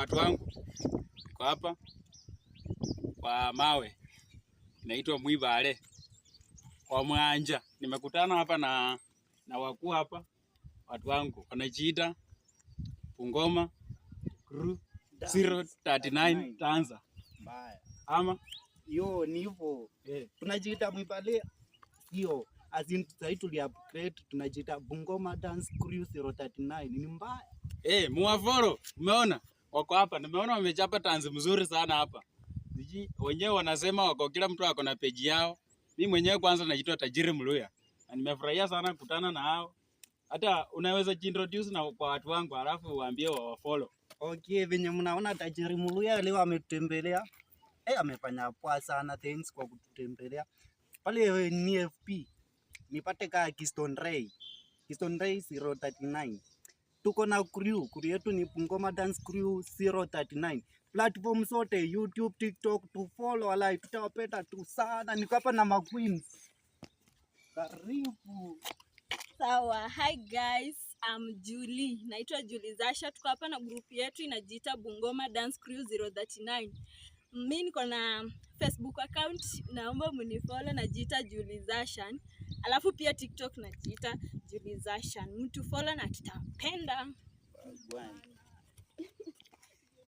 watu wangu. Niko hapa kwa mawe. Naitwa Mwibale. Kwa Mwanja. Nimekutana hapa na wakuu hapa. Watu wangu wanajiita Bungoma Crew 039 Tanza. Mbaya. Ama Yo ni hivyo. Tunajiita Mwibale. Yo sasa tuli upgrade tunajiita Bungoma Dance Crew 039. Ni mbaya. Muwaforo, umeona? Wako hapa. Nimeona wamechapa tanzi mzuri sana hapa. Wenyewe wanasema wako kila mtu ako na page yao. Mimi mwenyewe kwanza najiita Tajiri Mluya. Na nimefurahia sana kukutana na hao. Hata unaweza jintroduce na kwa watu wangu alafu uwaambie wafollow. Okay, venye mnaona Tajiri Mluya leo ametutembelea. Amefanya poa sana, thanks kwa kututembelea. Pale ni FP. Nipate ka Keystone Ray 039. Tuko na crew yetu ni Bungoma Dance Crew 039. Platform zote YouTube, TikTok, tu follow alai, tutawapenda tu sana. Niko hapa na ma queens. Karibu. Sawa, hi guys, I'm Julie. Naitwa Julie Zasha. Tuko hapa na group yetu inajiita Bungoma Dance Crew 039. Mimi niko na Facebook account, naomba mnifollow, najiita Julie Zasha. Alafu pia TikTok najiita Julie Zasha. Mtu follow na tutapenda.